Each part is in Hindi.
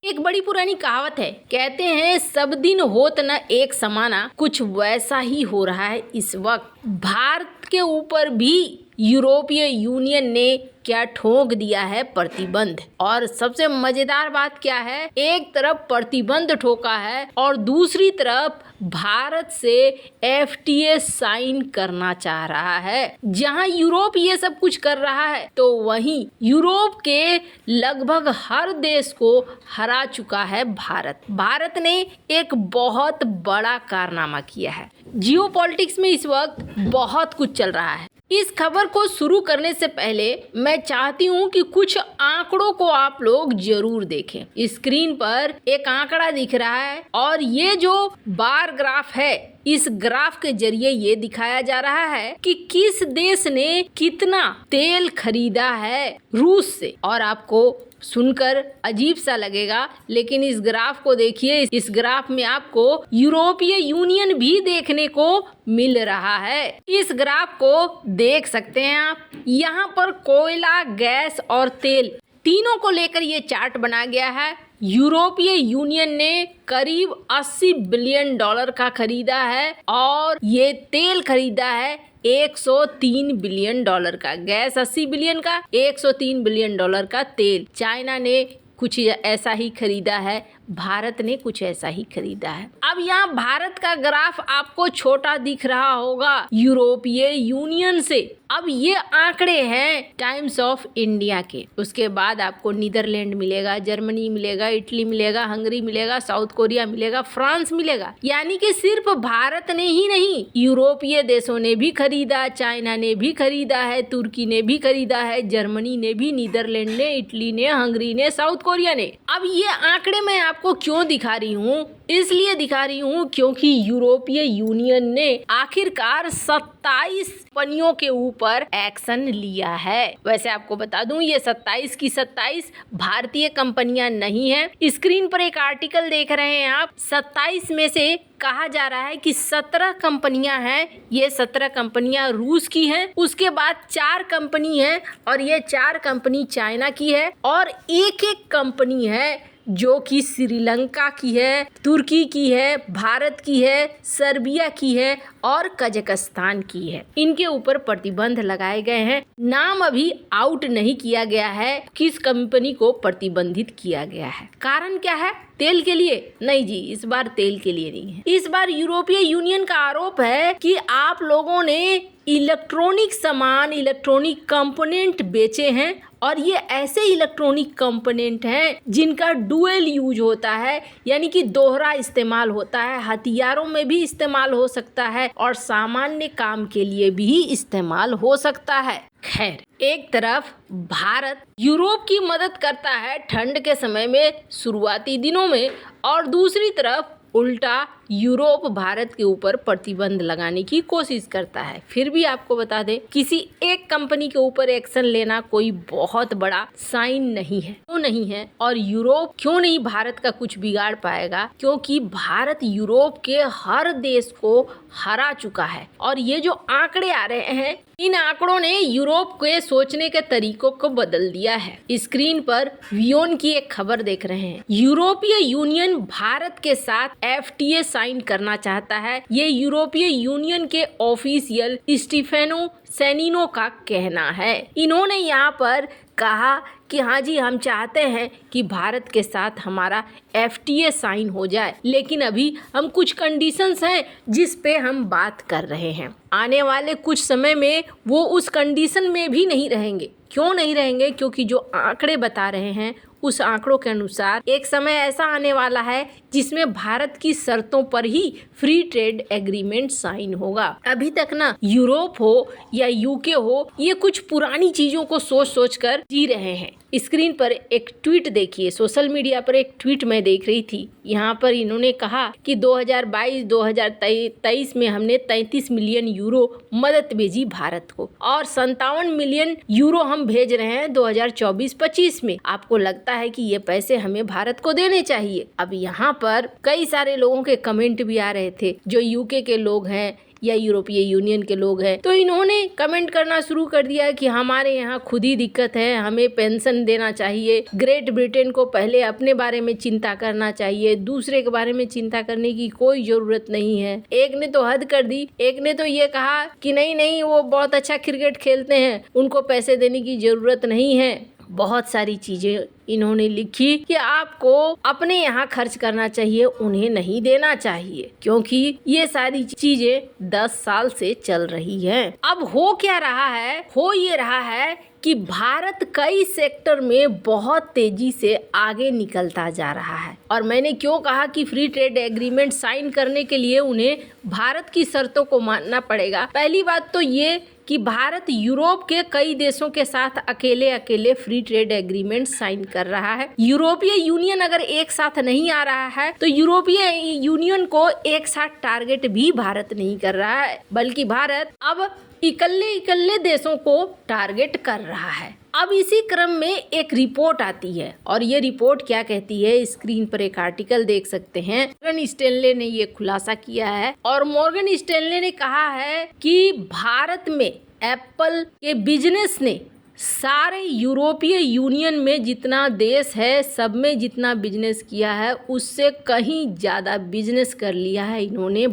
एक बड़ी पुरानी कहावत है, कहते हैं सब दिन होत न एक समाना, कुछ वैसा ही हो रहा है इस वक्त। भारत के ऊपर भी यूरोपीय यूनियन ने क्या ठोक दिया है प्रतिबंध। और सबसे मजेदार बात क्या है, एक तरफ प्रतिबंध ठोका है और दूसरी तरफ भारत से FTA साइन करना चाह रहा है। जहां यूरोप ये सब कुछ कर रहा है तो वहीं यूरोप के लगभग हर देश को हरा चुका है भारत। भारत ने एक बहुत बड़ा कारनामा किया है। जियोपॉलिटिक्स में इस वक्त बहुत कुछ चल रहा है। इस खबर को शुरू करने से पहले मैं चाहती हूँ कि कुछ आंकड़ों को आप लोग जरूर देखें। स्क्रीन पर एक आंकड़ा दिख रहा है और ये जो बार ग्राफ है, इस ग्राफ के जरिए ये दिखाया जा रहा है कि किस देश ने कितना तेल खरीदा है रूस से। और आपको सुनकर अजीब सा लगेगा, लेकिन इस ग्राफ को देखिए। इस ग्राफ में आपको यूरोपीय यूनियन भी देखने को मिल रहा है। इस ग्राफ को देख सकते हैं आप। यहाँ पर कोयला, गैस और तेल तीनों को लेकर ये चार्ट बना गया है। यूरोपीय यूनियन ने करीब 80 बिलियन डॉलर का खरीदा है और ये तेल खरीदा है 103 बिलियन डॉलर का। गैस 80 बिलियन का, 103 बिलियन डॉलर का तेल। चाइना ने कुछ ऐसा ही खरीदा है, भारत ने कुछ ऐसा ही खरीदा है। अब यहाँ भारत का ग्राफ आपको छोटा दिख रहा होगा यूरोपीय यूनियन से। अब ये आंकड़े हैं टाइम्स ऑफ इंडिया के। उसके बाद आपको नीदरलैंड मिलेगा, जर्मनी मिलेगा, इटली मिलेगा, हंगरी मिलेगा, साउथ कोरिया मिलेगा, फ्रांस मिलेगा। यानी कि सिर्फ भारत ने ही नहीं, यूरोपीय देशों ने भी खरीदा, चाइना ने भी खरीदा है, तुर्की ने भी खरीदा है, जर्मनी ने भी, नीदरलैंड ने, इटली ने, हंगरी ने, साउथ कोरिया ने। अब ये आंकड़े मैं आपको क्यों दिखा रही हूँ? इसलिए दिखा रही हूँ क्योंकि यूरोपीय यूनियन ने आखिरकार 27 कंपनियों के ऊपर एक्शन लिया है। वैसे आपको बता दूं, ये 27 की 27 भारतीय कंपनियां नहीं है। स्क्रीन पर एक आर्टिकल देख रहे हैं आप। 27 में से कहा जा रहा है कि 17 कंपनियां हैं। ये 17 कंपनियां रूस की हैं। उसके बाद 4 कंपनी है और ये 4 कंपनी चाइना की है और एक कंपनी है जो कि श्रीलंका की है, तुर्की की है, भारत की है, सर्बिया की है और कजाकिस्तान की है। इनके ऊपर प्रतिबंध लगाए गए हैं। नाम अभी आउट नहीं किया गया है किस कंपनी को प्रतिबंधित किया गया है। कारण क्या है? तेल के लिए? नहीं जी, इस बार तेल के लिए नहीं है। इस बार यूरोपीय यूनियन का आरोप है कि आप लोगों ने इलेक्ट्रॉनिक सामान, इलेक्ट्रॉनिक कंपोनेंट बेचे हैं और ये ऐसे इलेक्ट्रॉनिक कंपोनेंट हैं जिनका डुअल यूज होता है, यानी कि दोहरा इस्तेमाल होता है। हथियारों में भी इस्तेमाल हो सकता है और सामान्य काम के लिए भी इस्तेमाल हो सकता है। खैर, एक तरफ भारत यूरोप की मदद करता है ठंड के समय में, शुरुआती दिनों में, और दूसरी तरफ उल्टा यूरोप भारत के ऊपर प्रतिबंध लगाने की कोशिश करता है। फिर भी आपको बता दें, किसी एक कंपनी के ऊपर एक्शन लेना कोई बहुत बड़ा साइन नहीं है। क्यों नहीं है? और यूरोप क्यों नहीं भारत का कुछ बिगाड़ पाएगा? क्योंकि भारत यूरोप के हर देश को हरा चुका है। और ये जो आंकड़े आ रहे हैं, इन आंकड़ों ने यूरोप के सोचने के तरीकों को बदल दिया है। स्क्रीन पर वियोन की एक खबर देख रहे हैं। यूरोपीय यूनियन भारत के साथ FTA साइन करना चाहता है। ये यूरोपीय यूनियन के ऑफिशियल स्टीफेनो सेनिनो का कहना है। इन्होंने यहाँ पर कहा कि हाँ जी, हम चाहते हैं कि भारत के साथ हमारा FTA साइन हो जाए, लेकिन अभी हम कुछ कंडीशंस हैं जिस पे हम बात कर रहे हैं। आने वाले कुछ समय में वो उस कंडीशन में भी नहीं रहेंगे। क्यों नहीं रहेंगे? क्योंकि जो आंकड़े बता रहे हैं उस आंकड़ों के अनुसार एक समय ऐसा आने वाला है जिसमें भारत की शर्तों पर ही फ्री ट्रेड एग्रीमेंट साइन होगा। अभी तक ना यूरोप हो या UK हो, ये कुछ पुरानी चीजों को सोच सोच कर जी रहे हैं। स्क्रीन पर एक ट्वीट देखिए। सोशल मीडिया पर एक ट्वीट मैं देख रही थी। यहाँ पर इन्होंने कहा कि 2022-2023 में हमने 33 मिलियन यूरो मदद भेजी भारत को और 57 मिलियन यूरो हम भेज रहे हैं 2024-25 में। आपको लगता है कि ये पैसे हमें भारत को देने चाहिए? अब यहाँ पर कई सारे लोगों के कमेंट भी आ रहे थे जो UK के लोग हैं या यूरोपीय यूनियन के लोग हैं, तो इन्होंने कमेंट करना शुरू कर दिया कि हमारे यहाँ खुद ही दिक्कत है, हमें पेंशन देना चाहिए, ग्रेट ब्रिटेन को पहले अपने बारे में चिंता करना चाहिए, दूसरे के बारे में चिंता करने की कोई जरूरत नहीं है। एक ने तो हद कर दी, एक ने तो ये कहा कि नहीं नहीं वो बहुत अच्छा क्रिकेट खेलते हैं, उनको पैसे देने की जरूरत नहीं है। बहुत सारी चीजें इन्होंने लिखी कि आपको अपने यहाँ खर्च करना चाहिए, उन्हें नहीं देना चाहिए, क्योंकि ये सारी चीजें 10 साल से चल रही हैं। अब हो क्या रहा है? हो ये रहा है कि भारत कई सेक्टर में बहुत तेजी से आगे निकलता जा रहा है। और मैंने क्यों कहा कि फ्री ट्रेड एग्रीमेंट साइन करने के लिए उन्हें भारत की शर्तों को मानना पड़ेगा। पहली बात तो ये कि भारत यूरोप के कई देशों के साथ अकेले अकेले फ्री ट्रेड एग्रीमेंट साइन कर रहा है। यूरोपीय यूनियन अगर एक साथ नहीं आ रहा है तो यूरोपीय यूनियन को एक साथ टारगेट भी भारत नहीं कर रहा है, बल्कि भारत अब इकल्ले देशों को टारगेट कर रहा है। अब इसी क्रम में एक रिपोर्ट आती है और ये रिपोर्ट क्या कहती है, स्क्रीन पर एक आर्टिकल देख सकते हैं। मॉर्गन स्टैनले ने ये खुलासा किया है और मॉर्गन स्टैनले ने कहा है कि भारत में एप्पल के बिजनेस ने सारे यूरोपीय यूनियन में जितना देश है सब में जितना बिजनेस किया है उससे कहीं ज़्यादा बिजनेस कर लिया है इन्होंने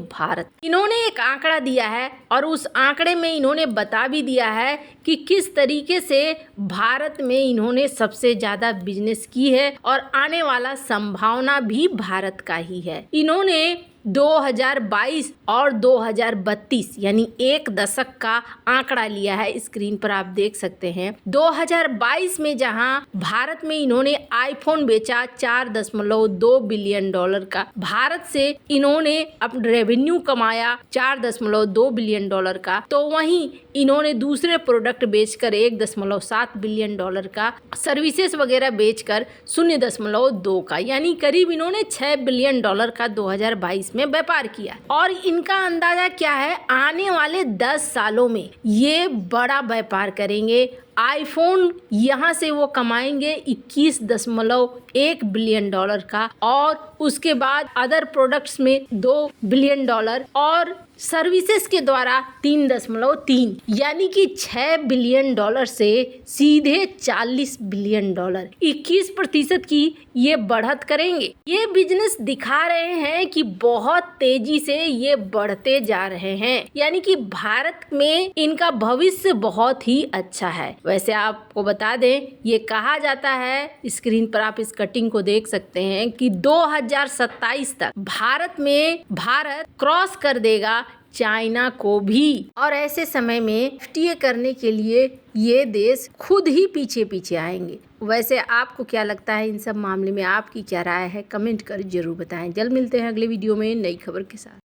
एक आंकड़ा दिया है और उस आंकड़े में इन्होंने बता भी दिया है कि किस तरीके से भारत में इन्होंने सबसे ज़्यादा बिजनेस की है और आने वाला संभावना भी भारत का ही है। इन्होंने 2022 और 2032 यानी एक दशक का आंकड़ा लिया है, स्क्रीन पर आप देख सकते हैं। 2022 में जहां भारत में इन्होंने आईफोन बेचा 4.2 बिलियन डॉलर का, भारत से इन्होंने अपना रेवेन्यू कमाया 4.2 बिलियन डॉलर का, तो वहीं इन्होंने दूसरे प्रोडक्ट बेचकर 1.7 बिलियन डॉलर का, सर्विसेज वगैरह बेचकर 0.2 का, यानी करीब इन्होंने 6 बिलियन डॉलर का 2022 में व्यापार किया। और इनका अंदाजा क्या है, आने वाले 10 सालों में ये बड़ा व्यापार करेंगे। आईफोन यहाँ से वो कमाएंगे 21.1 बिलियन डॉलर का और उसके बाद अदर प्रोडक्ट्स में 2 बिलियन डॉलर और सर्विसेज के द्वारा 3.3, यानी कि 6 बिलियन डॉलर से सीधे 40 बिलियन डॉलर, 21% की ये बढ़त करेंगे। ये बिजनेस दिखा रहे हैं कि बहुत तेजी से ये बढ़ते जा रहे हैं, यानी कि भारत में इनका भविष्य बहुत ही अच्छा है। वैसे आपको बता दें, ये कहा जाता है, स्क्रीन पर आप इस कटिंग को देख सकते हैं कि 2027 तक भारत क्रॉस कर देगा चाइना को भी। और ऐसे समय में एफटीए करने के लिए ये देश खुद ही पीछे आएंगे। वैसे आपको क्या लगता है इन सब मामले में, आपकी क्या राय है, कमेंट कर जरूर बताएं। जल्द मिलते हैं अगले वीडियो में नई खबर के साथ।